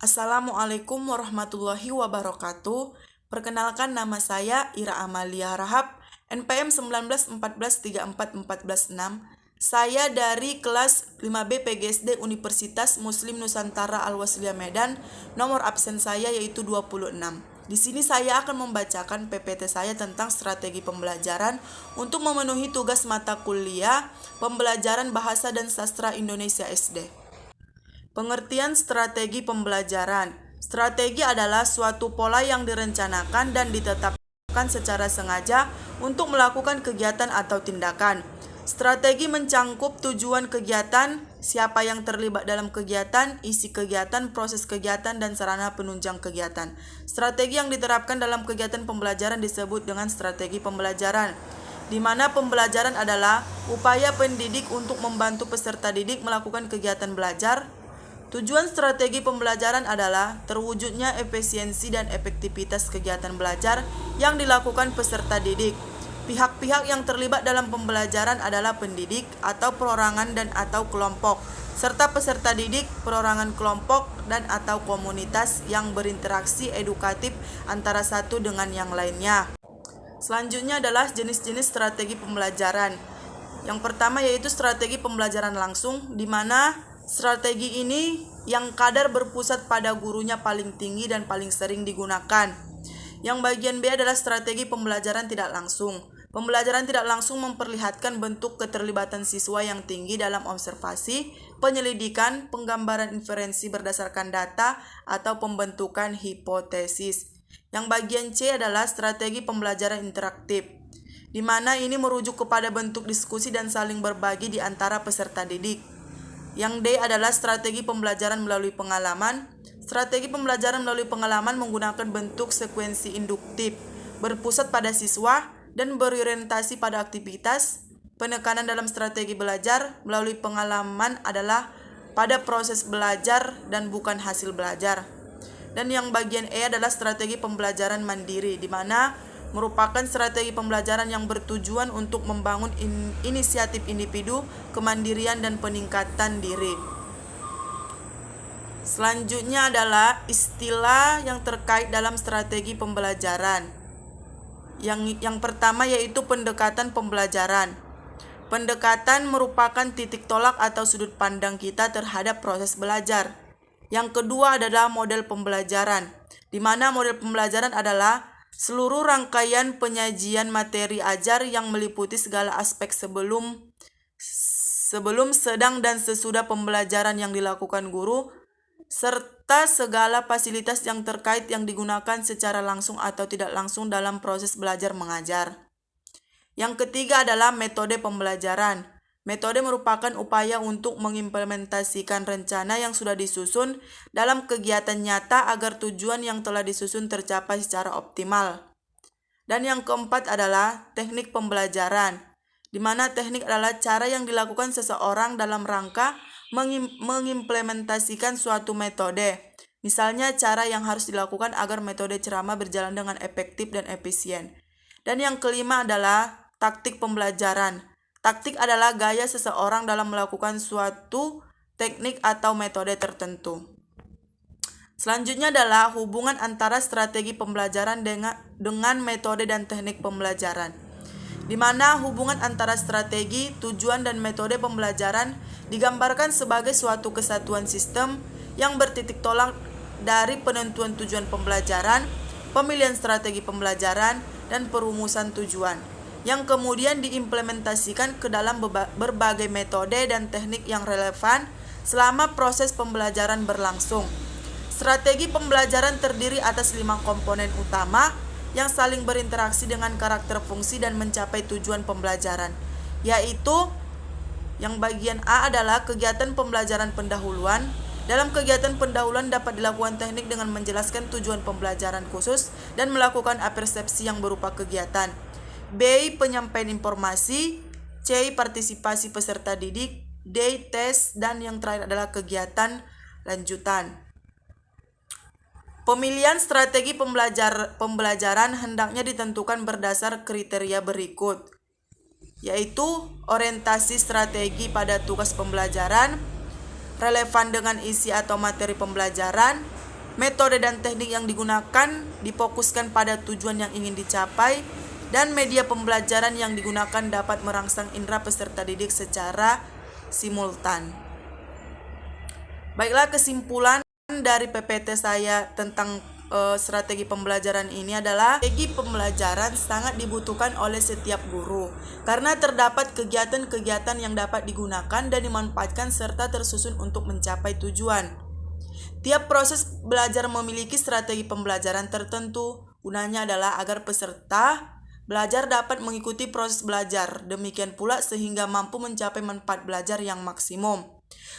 Assalamualaikum warahmatullahi wabarakatuh. Perkenalkan, nama saya Ira Amalia Rahab, NPM 1914344146. Saya dari kelas 5B PGSD Universitas Muslim Nusantara Al-Wasliyah Medan. Nomor absen saya yaitu 26. Di sini saya akan membacakan PPT saya tentang strategi pembelajaran untuk memenuhi tugas mata kuliah pembelajaran Bahasa dan Sastra Indonesia SD. Pengertian strategi pembelajaran. Strategi adalah suatu pola yang direncanakan dan ditetapkan secara sengaja untuk melakukan kegiatan atau tindakan. Strategi mencangkup tujuan kegiatan, siapa yang terlibat dalam kegiatan, isi kegiatan, proses kegiatan, dan sarana penunjang kegiatan. Strategi yang diterapkan dalam kegiatan pembelajaran disebut dengan strategi pembelajaran, di mana pembelajaran adalah upaya pendidik untuk membantu peserta didik melakukan kegiatan belajar. Tujuan strategi pembelajaran adalah terwujudnya efisiensi dan efektivitas kegiatan belajar yang dilakukan peserta didik. Pihak-pihak yang terlibat dalam pembelajaran adalah pendidik atau perorangan dan atau kelompok, serta peserta didik, perorangan kelompok, dan atau komunitas yang berinteraksi edukatif antara satu dengan yang lainnya. Selanjutnya adalah jenis-jenis strategi pembelajaran. Yang pertama yaitu strategi pembelajaran langsung, di mana strategi ini yang kadar berpusat pada gurunya paling tinggi dan paling sering digunakan. Yang bagian B adalah strategi pembelajaran tidak langsung. Pembelajaran tidak langsung memperlihatkan bentuk keterlibatan siswa yang tinggi dalam observasi, penyelidikan, penggambaran inferensi berdasarkan data, atau pembentukan hipotesis. Yang bagian C adalah strategi pembelajaran interaktif, di mana ini merujuk kepada bentuk diskusi dan saling berbagi di antara peserta didik. Yang D adalah strategi pembelajaran melalui pengalaman. Strategi pembelajaran melalui pengalaman menggunakan bentuk sekuensi induktif, berpusat pada siswa, dan berorientasi pada aktivitas. Penekanan dalam strategi belajar melalui pengalaman adalah pada proses belajar dan bukan hasil belajar. Dan yang bagian E adalah strategi pembelajaran mandiri, di mana merupakan strategi pembelajaran yang bertujuan untuk membangun inisiatif individu, kemandirian, dan peningkatan diri. Selanjutnya adalah istilah yang terkait dalam strategi pembelajaran. Yang pertama yaitu pendekatan pembelajaran. Pendekatan merupakan titik tolak atau sudut pandang kita terhadap proses belajar. Yang kedua adalah model pembelajaran, di mana model pembelajaran adalah seluruh rangkaian penyajian materi ajar yang meliputi segala aspek sebelum, sedang, dan sesudah pembelajaran yang dilakukan guru, serta segala fasilitas yang terkait yang digunakan secara langsung atau tidak langsung dalam proses belajar mengajar. Yang ketiga adalah metode pembelajaran. Metode merupakan upaya untuk mengimplementasikan rencana yang sudah disusun dalam kegiatan nyata agar tujuan yang telah disusun tercapai secara optimal. Dan yang keempat adalah teknik pembelajaran, di mana teknik adalah cara yang dilakukan seseorang dalam rangka mengimplementasikan suatu metode. Misalnya cara yang harus dilakukan agar metode ceramah berjalan dengan efektif dan efisien. Dan yang kelima adalah taktik pembelajaran. Taktik adalah gaya seseorang dalam melakukan suatu teknik atau metode tertentu. Selanjutnya adalah hubungan antara strategi pembelajaran dengan metode dan teknik pembelajaran, di mana hubungan antara strategi, tujuan, dan metode pembelajaran digambarkan sebagai suatu kesatuan sistem yang bertitik tolak dari penentuan tujuan pembelajaran, pemilihan strategi pembelajaran, dan perumusan tujuan, yang kemudian diimplementasikan ke dalam berbagai metode dan teknik yang relevan selama proses pembelajaran berlangsung. Strategi pembelajaran terdiri atas 5 komponen utama yang saling berinteraksi dengan karakter fungsi dan mencapai tujuan pembelajaran, yaitu yang bagian A adalah kegiatan pembelajaran pendahuluan. Dalam kegiatan pendahuluan dapat dilakukan teknik dengan menjelaskan tujuan pembelajaran khusus dan melakukan apersepsi yang berupa kegiatan. B. Penyampaian informasi. C. Partisipasi peserta didik. D. Tes. Dan yang terakhir adalah kegiatan lanjutan. Pemilihan strategi pembelajaran hendaknya ditentukan berdasar kriteria berikut, yaitu orientasi strategi pada tugas pembelajaran, relevan dengan isi atau materi pembelajaran, metode dan teknik yang digunakan difokuskan pada tujuan yang ingin dicapai, dan media pembelajaran yang digunakan dapat merangsang indera peserta didik secara simultan. Baiklah, kesimpulan dari PPT saya tentang strategi pembelajaran ini adalah strategi pembelajaran sangat dibutuhkan oleh setiap guru karena terdapat kegiatan-kegiatan yang dapat digunakan dan dimanfaatkan serta tersusun untuk mencapai tujuan. Tiap proses belajar memiliki strategi pembelajaran tertentu. Gunanya adalah agar peserta belajar dapat mengikuti proses belajar, demikian pula sehingga mampu mencapai manfaat belajar yang maksimum.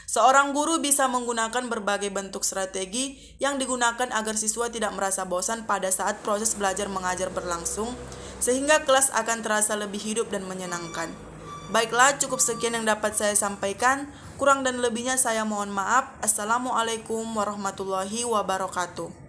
Seorang guru bisa menggunakan berbagai bentuk strategi yang digunakan agar siswa tidak merasa bosan pada saat proses belajar mengajar berlangsung, sehingga kelas akan terasa lebih hidup dan menyenangkan. Baiklah, cukup sekian yang dapat saya sampaikan. Kurang dan lebihnya saya mohon maaf. Assalamualaikum warahmatullahi wabarakatuh.